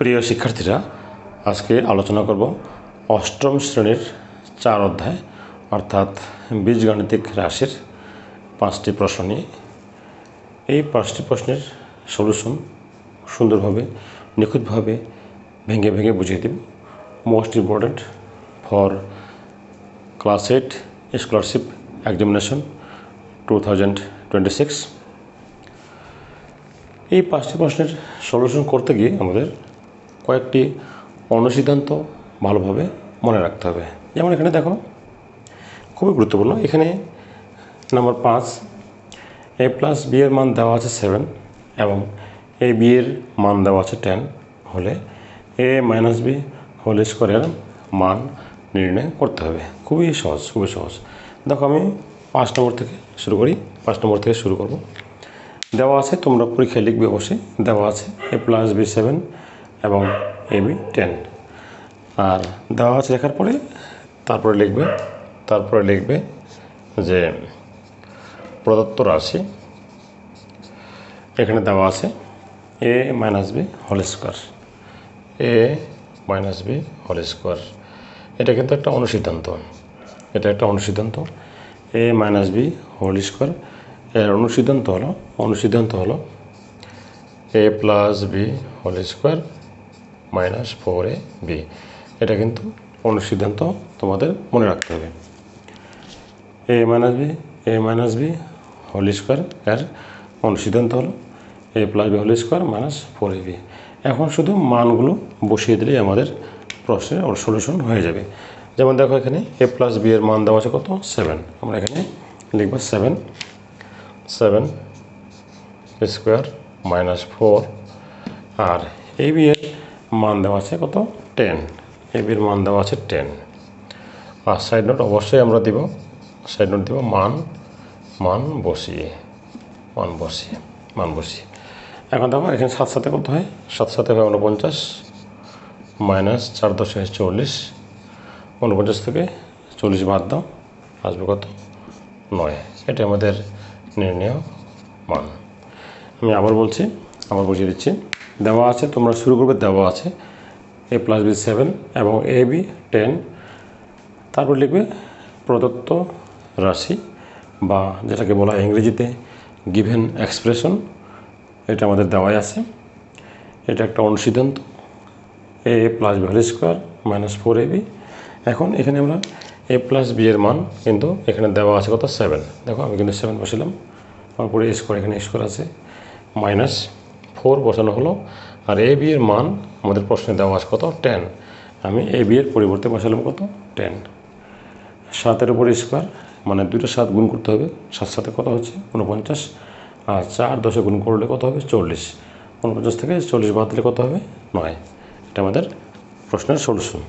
প্রিয় শিক্ষার্থীরা, আজকে আলোচনা করব অষ্টম শ্রেণীর 4 অধ্যায় অর্থাৎ বীজগাণিতিক রাশির 5টি প্রশ্ন নিয়ে। এই 5টি প্রশ্নের সলিউশন সুন্দরভাবে নিখুঁতভাবে ভেঙে ভেঙে বুঝিয়ে দেব। Most important for class 8 scholarship examination 2026। এই 5টি প্রশ্নের সলিউশন করতে গিয়ে আমাদের কয়েকটি অনুসিদ্ধান্ত ভালোভাবে মনে রাখতে হবে। যেমন এখানে দেখো, খুবই গুরুত্বপূর্ণ। এখানে নাম্বার 5, a প্লাস বি এর মান দেওয়া আছে 7 এবং এ বি এর মান দেওয়া আছে 10 হলে এ মাইনাস বি হোল স্কোয়ারের মান নির্ণয় করতে হবে। খুবই সহজ। দেখো, আমি 5 নম্বর থেকে শুরু করি। 5 নম্বর থেকে শুরু করব। দেওয়া আছে, তোমরা পরীক্ষায় লিখবে অবশ্যই। দেওয়া আছে এ প্লাস বি 7 এবং এ বি 10। আর দেওয়া আছে লেখার পরে তারপরে লিখবে যে প্রদত্ত রাশি এখানে দেওয়া আছে A minus B whole square, A minus B whole square. এটা কিন্তু একটা অনুসিদ্ধান্ত। A minus B whole square এর অনুসিদ্ধান্ত হলো A plus B whole square minus 4 ab। এটা কিন্তু অনুসিদ্ধান্ত তোমাদের মনে রাখতে হবে। A minus B whole square এর অনুসিদ্ধান্ত হলো A plus B whole square minus 4 ab। এখন শুধু মানগুলো বসিয়ে দিলেই আমাদের প্রশ্নের সলিউশন হয়ে যাবে। যেমন দেখো, এখানে এ প্লাস বি এর মান দেওয়া আছে কত? 7। আমরা এখানে লিখব 7 square minus 4। R A B এর মান দেওয়া আছে কত? 10। এ বির মান দেওয়া আছে 10। আর সাইড নোট অবশ্যই আমরা দিব মান বসিয়ে। এখন দেখো, এখানে 7 সাথে কত হয়? 7 সাথে হয় 49 মাইনাস 4 10 হয় 40। 49 থেকে 40 বাদ দাও, আসবে কত? 9। এটা আমাদের নির্ণয় মান। আমি আবার বুঝিয়ে দিচ্ছি। দেওয়া আছে, তোমরা শুরু করবে। দেওয়া আছে এ প্লাস বি 7 এবং এ বি 10। তারপর লিখবে প্রদত্ত রাশি, বা যেটাকে বলা হয় ইংরেজিতে গিভেন এক্সপ্রেশন। এটা আমাদের দেওয়াই আছে। এটা একটা অনুসিদ্ধান্ত A plus B whole square minus 4 ab। এখন এখানে আমরা এ প্লাস বি এর মান কিন্তু এখানে দেওয়া আছে কত? 7। দেখো, আমি কিন্তু 7 বসালাম। তারপরে স্কোয়ার, এখানে স্কোয়ার আছে, মাইনাস 4 বসানো হলো। আর এ বি এর মান আমাদের প্রশ্নে দেওয়া আছে কত? 10। আমি এ বি এর পরিবর্তে বসালাম কত? 10। 7-এর উপরে স্কোয়ার, মানে 2টা 7 গুণ করতে হবে। 7 সাথে কত হচ্ছে? 49। আর 4 10 গুণ করলে কত হবে? 40। 49 থেকে 40 বাদ দিলে কত হবে? 9। এটা আমাদের প্রশ্নের সলিউশন।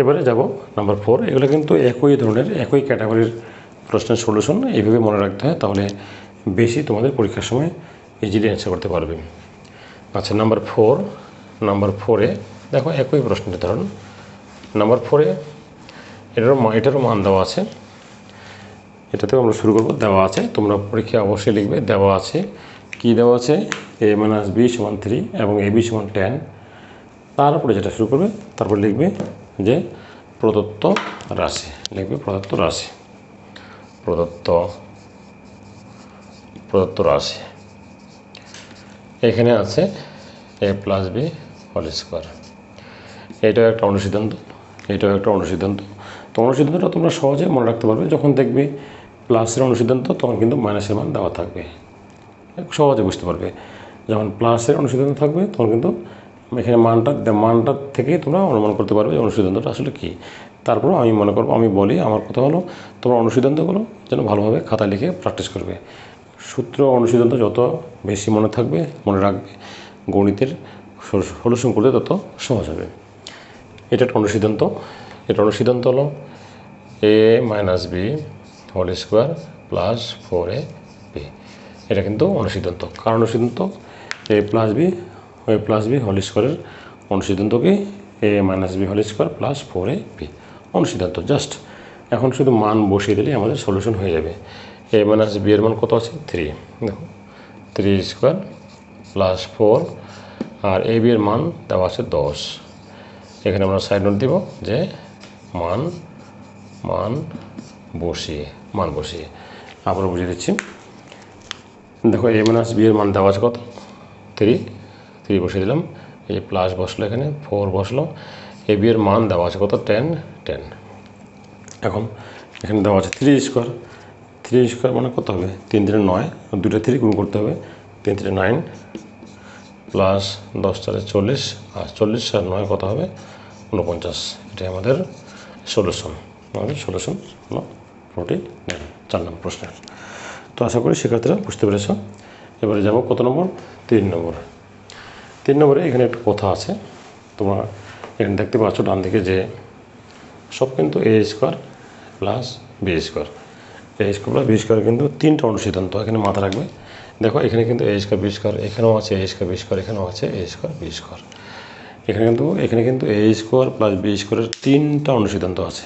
এবারে যাব নাম্বার 4। এগুলো কিন্তু একই ধরনের, একই ক্যাটাগরির প্রশ্নের সলিউশন। এইভাবে মনে রাখতে হয়, তাহলে বেশি তোমাদের পরীক্ষার সময় ইজিলি অ্যান্সার করতে পারবে। আচ্ছা, নাম্বার 4-এ দেখো একই প্রশ্নের ধরুন। নাম্বার 4-এ এটারও মান দেওয়া আছে। এটাতেও আমরা শুরু করব। দেওয়া আছে, তোমরা পরীক্ষা অবশ্যই লিখবে। দেওয়া আছে, কি দেওয়া আছে? এ মাইনাস বি সমান 3 এবং এ বি সমান 10। তারপরে যেটা শুরু করবে, তারপর লিখবে যে প্রদত্ত রাশি। প্রদত্ত রাশি এখানে আছে এ প্লাস বি হোল স্কোয়ার। এটাও একটা অনুসিদ্ধান্ত। তো অনুসিদ্ধান্তটা তোমরা সহজে মনে রাখতে পারবে। যখন দেখবে প্লাসের অনুসিদ্ধান্ত, তখন কিন্তু মাইনাসের মান দেওয়া থাকবে। সহজে বুঝতে পারবে। যখন প্লাসের অনুসিদ্ধান্ত থাকবে, তখন কিন্তু এখানে মানটা থেকেই তোমরা অনুমান করতে পারবে যে অনুসিদ্ধান্তটা আসলে কী। তারপরও আমি বলি, আমার কথা হলো, তোমরা অনুসিদ্ধান্তগুলো যেন ভালোভাবে খাতা লিখে প্র্যাকটিস করবে। সূত্র অনুসিদ্ধান্ত যত বেশি মনে রাখবে, গণিতের সলিউশন করতে তত সহজ হবে। এটা একটা অনুসিদ্ধান্ত। হলো A minus B whole square plus 4 ab। এটা কিন্তু অনুসিদ্ধান্ত। কারণ অনুসিদ্ধান্ত এ প্লাস বি হোল স্কোয়ারের অনুসিদ্ধান্ত কি? A minus B whole square plus 4 ab অনুসিদ্ধান্ত। জাস্ট এখন শুধু মান বসিয়ে দিলেই আমাদের সলিউশন হয়ে যাবে। এ মাইনাস বি এর মান কত আছে? 3। দেখো, 3 square plus 4। R A B এর মান দেওয়া আছে 10। এখানে আমরা সাইড নোট দিব যে মান বসিয়ে আবার বুঝিয়ে দিচ্ছি। দেখো এ মাইনাস বি এর মান দেওয়া আছে কত 3 বসিয়ে দিলাম, এই প্লাস বসলো, এখানে 4 বসলো। এ বি এর মান দেওয়া আছে কত 10। এখন এখানে দেওয়া আছে 3 স্কোয়ার মানে কত হবে 3 3 9, দুটো 3 গুণ করতে হবে, 3 3 9 প্লাস 10 4 40, আর 40 আর 9 কত হবে 49। এটাই আমাদের সলিউশন। আমাদের সলিউশন হলো 49, 4 নম্বর প্রশ্নের। তো আশা করি শিক্ষার্থীরা বুঝতে পেরেছ। এবারে যাব কত নম্বর 3 নম্বরে এখানে একটা কথা আছে, তোমরা এখানে দেখতে পাচ্ছ ডান দিকে যে সব কিন্তু এ স্কোয়ার প্লাস বি স্কোয়ার, এ স্কোয়ার প্লাস বি স্কোয়ার কিন্তু 3টা অনুসিদ্ধান্ত এখানে মাথা রাখবে। দেখো এখানে কিন্তু এ স্কোয়ার বি স্কোয়ার, এখানেও আছে এ স্কোয়ার বি স্কোয়ার, এখানেও আছে এ স্কোয়ার বি স্কোয়ার। এখানে কিন্তু এ স্কোয়ার প্লাস বি স্কোয়ারের 3টা অনুসিদ্ধান্ত আছে।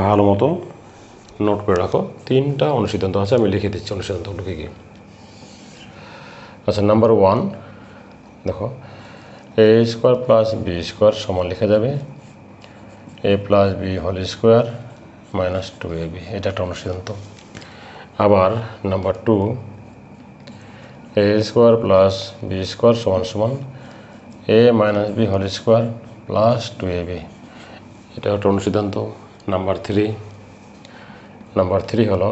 ভালো মতো নোট করে রাখো, 3টা অনুসিদ্ধান্ত আছে, আমি লিখে দিচ্ছি অনুসিদ্ধান্তগুলো কী কী। আচ্ছা, নাম্বার 1 দেখো A square plus B square সমান লেখা যাবে A plus B whole square minus 2ab, এটা একটা অনুসিদ্ধান্ত। আবার number 2 A square plus B square সমান সমান A minus B whole square plus 2ab, এটা একটা অনুসিদ্ধান্ত। নাম্বার 3 হলো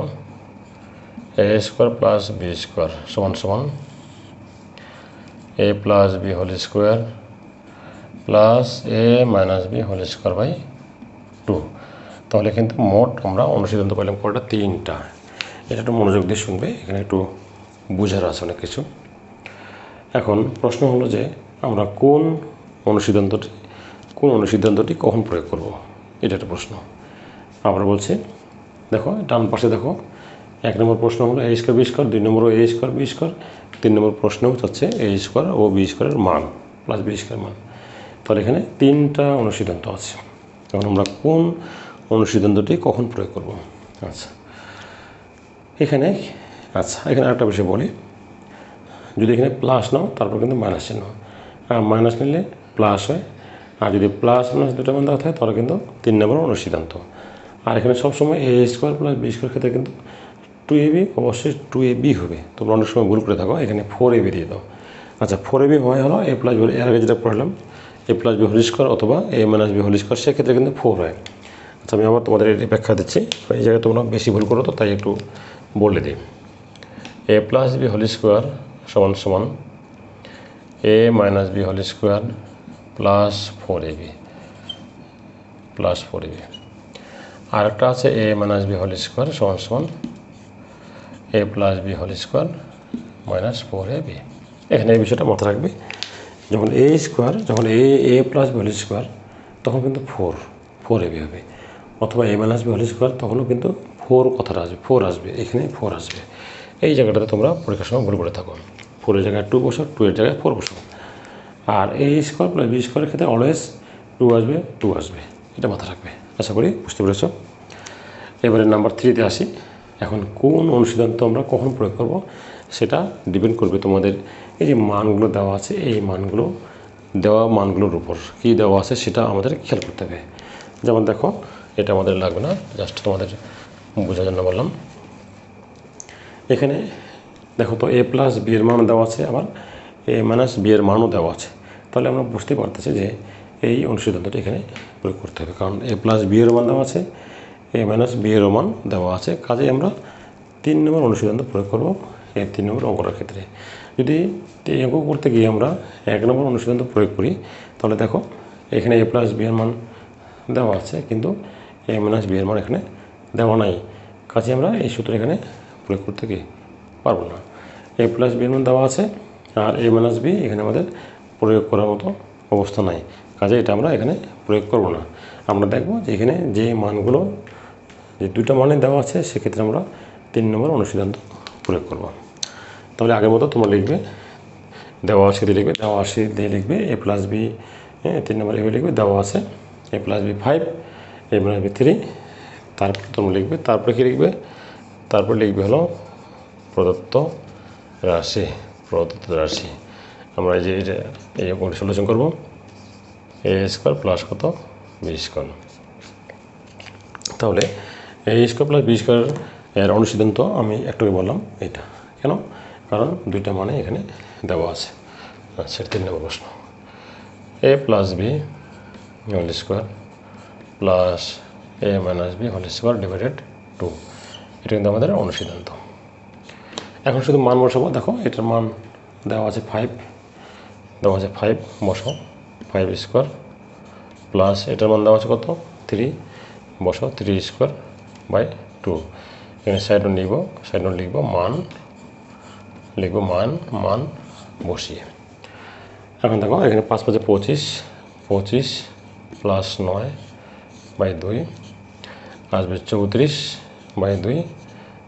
A square plus B square সমান সমান A plus B whole square plus A minus B whole square by 2। তাহলে কিন্তু মোট আমরা অনুসিদ্ধান্ত পেলাম কয়টা 3টা। এটা একটু মনোযোগ দিয়ে শুনবে, এখানে একটু বোঝার আছে অনেক কিছু। এখন প্রশ্ন হলো যে আমরা কোন অনুসিদ্ধান্তটি কখন প্রয়োগ করব, এটা একটা প্রশ্ন। আবার বলছি, দেখো ডান পাশে দেখো 1 নম্বর প্রশ্ন হলো A square B square, 2 number A square B square, 3 নম্বর প্রশ্ন হচ্ছে এ স্কোয়ার ও বি স্কোয়ারের মান প্লাস বি স্কোয়ার মান। তাহলে এখানে 3টা অনুসিদ্ধান্ত আছে। এখন আমরা কোন অনুসিদ্ধান্তটি কখন প্রয়োগ করব। আচ্ছা এখানে আরেকটা বিষয় বলি, যদি এখানে প্লাস নাও তারপর কিন্তু মাইনাস চিহ্ন, আর মাইনাস নিলে প্লাস হয়, আর যদি প্লাস মাইনাস দুটো মান দেওয়া থাকে তাহলে কিন্তু 3 নম্বর অনুসিদ্ধান্ত। আর এখানে সবসময় এ স্কোয়ার প্লাস বি স্কোয়ার ক্ষেত্রে কিন্তু 2ab অবশ্যই 2ab হবে। তোমরা অনেক সময় ভুল করে থাকো, এখানে 4ab দিয়ে দাও। আচ্ছা 4ab হয় হলো এ প্লাস বি, এর আগে যেটা পড়লাম এ প্লাস বি হোল স্কোয়ার অথবা A minus B whole square, সেক্ষেত্রে কিন্তু 4 হয়। আচ্ছা আমি আবার তোমাদের এটি ব্যাখ্যা দিচ্ছি, এই জায়গায় তোমরা বেশি ভুল করো তো তাই একটু বলে দিই। A plus B whole square সমান সমান A minus B whole square plus 4ab। আর একটা আছে A minus B whole square সমান সমান A plus B whole square minus 4ab। এখানে এই বিষয়টা মাথায় রাখবে, যখন A plus B whole square তখন কিন্তু 4ab হবে, অথবা A minus B whole square তখনও কিন্তু 4 কথাটা আসবে, 4 আসবে, এখানে 4 আসবে। এই জায়গাটাতে তোমরা পরীক্ষার সময় ভুল করে থাকো, 4 এর জায়গায় 2 বসো, 2 এর জায়গায় 4 বসো। আর এ স্কোয়ার প্লাস বি স্কোয়ারের ক্ষেত্রে অলওয়েজ 2 আসবে, এটা মাথায় রাখবে। আশা করি বুঝতে পেরেছ। এবারে নাম্বার 3তে আসি। এখন কোন অনুসিদ্ধান্ত আমরা কখন প্রয়োগ করব সেটা ডিপেন্ড করবে তোমাদের এই যে মানগুলো দেওয়া আছে, এই মানগুলোর উপর কী দেওয়া আছে সেটা আমাদের খেয়াল করতে হবে। যেমন দেখো এটা আমাদের লাগবে না, জাস্ট তোমাদের বোঝার জন্য বললাম। এখানে দেখো তো এ প্লাস বি এর মান দেওয়া আছে, আবার এ মাইনাস বি এর মানও দেওয়া আছে। তাহলে আমরা বুঝতে পারতেছি যে এই অনুসিদ্ধান্তটি এখানে প্রয়োগ করতে হবে, কারণ এ প্লাস বি এর মান দেওয়া আছে, এ মাইনাস বি এর মান দেওয়া আছে। কাজেই আমরা 3 নম্বর অনুসিদ্ধান্ত প্রয়োগ করব এই 3 নম্বর অঙ্কটার ক্ষেত্রে। যদি এই অঙ্ক করতে গিয়ে আমরা 1 নম্বর অনুসিদ্ধান্ত প্রয়োগ করি, তাহলে দেখো এখানে এ প্লাস বি এর মান দেওয়া আছে, কিন্তু এ মাইনাস বি এর মান এখানে দেওয়া নাই। কাজে আমরা এই সূত্র এখানে প্রয়োগ করতে গিয়ে পারবো না। এ প্লাস বি এর মান দেওয়া আছে, আর এ মাইনাস বি এখানে আমাদের প্রয়োগ করার মতো অবস্থা নাই, কাজে এটা আমরা এখানে প্রয়োগ করব না। আমরা দেখব যে এখানে যে মানগুলো, যে 2টা মানে দেওয়া আছে, সেক্ষেত্রে আমরা 3 নম্বর অনুসিদ্ধান্ত প্রয়োগ করব। তাহলে আগের মতো তোমরা লিখবে, দেওয়া আছে দিয়ে লিখবে এ প্লাস বি, 3 নম্বর এভাবে লিখবে, দেওয়া আছে এ প্লাস বি 5, এ মাইনাস বি 3, তারপর তোমরা লিখবে, তারপরে কী লিখবে, তারপর লিখবে হলো প্রদত্ত রাশি। আমরা এই সলিউশন করবো এ স্কোয়ার প্লাস কত বি স্কোয়ার। তাহলে এ স্কোয়ার প্লাস বি স্কোয়ার এর অনুসিদ্ধান্ত আমি একটু বললাম এটা কেন, কারণ দুইটা মানে এখানে দেওয়া আছে। আচ্ছা 3 নম্বর প্রশ্ন, A plus B whole square plus A minus B whole square divided 2, এটা কিন্তু আমাদের অনুসিদ্ধান্ত। এখন শুধু মান বসাবো। দেখো এটার মান দেওয়া আছে 5, দেওয়া আছে 5 বসাও, 5 স্কোয়ার প্লাস এটার মান দেওয়া আছে কত 3, বসাও 3 স্কোয়ার বাই 2। এখানে সাইড নোট লিখবো মান বসিয়ে। এখন দেখো এখানে 5 5 25 প্লাস 9 বাই 2 আসবে 34 বাই 2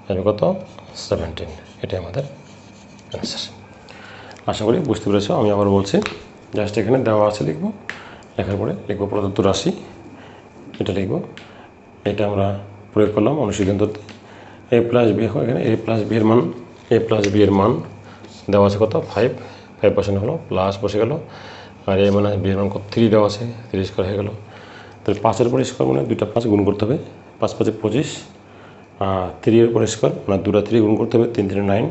আসবে কত 17, এটাই আমাদের অ্যান্সার। আশা করি বুঝতে পেরেছ। আমি আবার বলছি, জাস্ট এখানে দেওয়া আছে লিখবো, লেখার পরে লিখবো প্রদত্ত রাশি, এটা লিখবো, এটা আমরা প্রয়োগ করলাম অনুসিদ্ধান্ততে। এ প্লাস বি, এখানে এ প্লাস বি এর মান দেওয়া আছে কত 5 বসানো হলো, প্লাস বসে গেল, আর এ মানে বি এর মান কত 3 দেওয়া আছে, 3 স্কোয়ার হয়ে গেল। তাহলে 5-এর উপর স্কোয়ার মানে 2টা 5 গুণ করতে হবে, 5 5 25, 3-এর উপর স্কোয়ার মানে 2টা 3 গুণ করতে হবে, 3 3 9,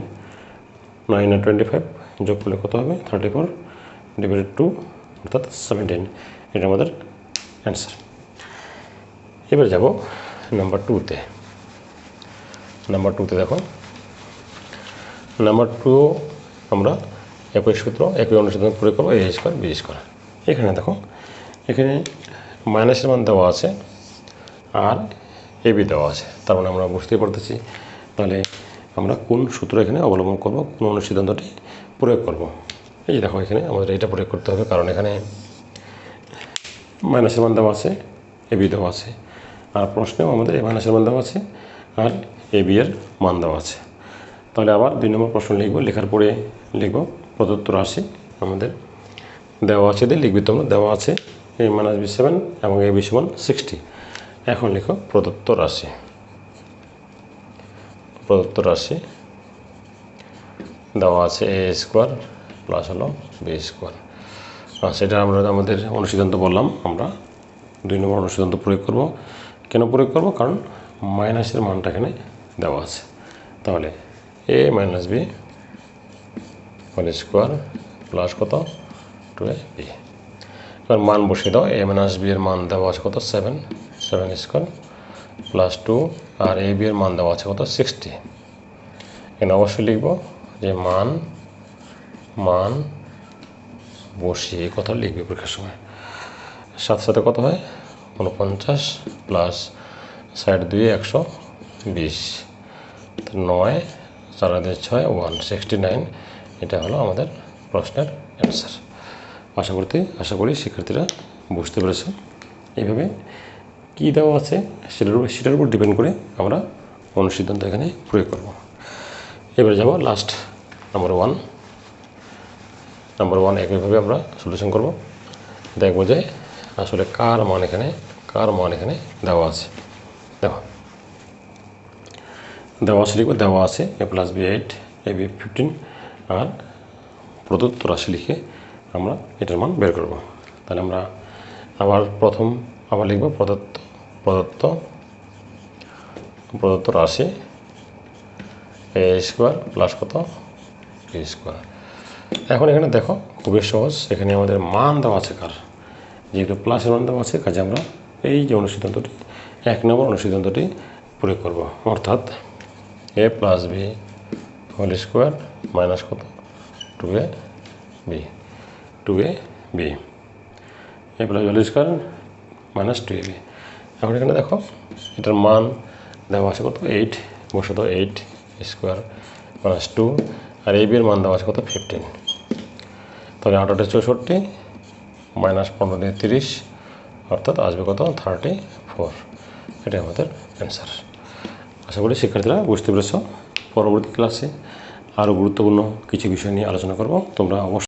9 আর 25 যোগ করলে কত হবে 34 ডিভাইডেড 2 অর্থাৎ 17, এটা আমাদের অ্যান্সার। এবার যাব নাম্বার 2তে। দেখো নাম্বার 2 আমরা একই সূত্র একই অনুসিদ্ধান্ত প্রয়োগ করবো, এ স্কোয়ার বি স্কোয়ার। এখানে দেখো এখানে মাইনাসের মান দেওয়া আছে আর এ বি দেওয়া আছে, তার মানে আমরা বুঝতেই পারতেছি তাহলে আমরা কোন সূত্র এখানে অবলম্বন করব, কোন অনুসিদ্ধান্তটি প্রয়োগ করব। এই দেখো এখানে আমাদের এটা প্রয়োগ করতে হবে, কারণ এখানে মাইনাসের মান দেওয়া আছে, এ বি দেওয়া আছে, আর প্রশ্নেও আমাদের এ মাইনাসের মান দেওয়া আছে আর এ বি এর মান দেওয়া আছে। তাহলে আবার 2 নম্বর প্রশ্ন লিখব, লেখার পরে লিখব প্রদত্ত রাশি আমাদের দেওয়া আছে, লিখবি তোমরা, দেওয়া আছে এ মাইনাস বি 7 এবং এ বি সমান 60। এখন লিখো প্রদত্ত রাশি দেওয়া আছে এ স্কোয়ার প্লাস হলো বি স্কোয়ার। সেটা আমরা আমাদের অনুসিদ্ধান্ত বললাম, আমরা 2 নম্বর অনুসিদ্ধান্ত প্রয়োগ করব। কেন প্রয়োগ করব, কারণ মাইনাসের মানটা এখানে দেওয়া আছে। তাহলে A minus B whole square plus কত 2ab, এবার মান বসিয়ে দাও। এ মাইনাস বি এর মান দেওয়া আছে কত 7 square plus 2, R A B এর মান দেওয়া আছে কত 60। এখানে অবশ্যই লিখব যে মান বসিয়ে কথা লিখবে পরীক্ষার সময়। 7 কত হয় 49 প্লাস সাইড 2 120, 9 4 2 6 169, এটা হলো আমাদের প্রশ্নের অ্যান্সার। আশা করি শিক্ষার্থীরা বুঝতে পেরেছ। এইভাবে কী দেওয়া আছে সেটার উপর ডিপেন্ড করে আমরা অনুসিদ্ধান্ত এখানে প্রয়োগ করব। এবারে যাব লাস্ট নাম্বার 1 একইভাবে আমরা সলিউশন করব, দেখবো যে আসলে কার মান এখানে দেওয়া আছে। দেখো দেওয়া আছে এ প্লাস বি 8 এ বি 15, আর প্রদত্ত রাশি লিখে আমরা এটার মান বের করব। তাহলে আমরা আবার লিখব প্রদত্ত রাশি এ স্কোয়ার প্লাস কত বি স্কোয়ার। এখন এখানে দেখো খুবই সহজ, এখানে আমাদের মান দেওয়া আছে কার, যেহেতু প্লাসের মান দেওয়া আছে, কাজে আমরা এই যে অনুসিদ্ধান্তটি 1 নম্বর অনুসিদ্ধান্তটি প্রয়োগ করব, অর্থাৎ A plus B whole square minus কত 2ab, A plus whole square minus 2ab। এখন এখানে দেখো এটার মান দেওয়া আছে কত 8, বসে দাও 8 square minus 2, R A B এর মান দেওয়া আছে কত 15। তাহলে 8 8 64 মাইনাস 15 দিয়ে 30, অর্থাৎ আসবে কত 34, এটাই আমাদের অ্যান্সার। আশা করি শিক্ষার্থীরা বুঝতে পেরেছ। পরবর্তী ক্লাসে আরও গুরুত্বপূর্ণ কিছু বিষয় নিয়ে আলোচনা করব, তোমরা অবশ্যই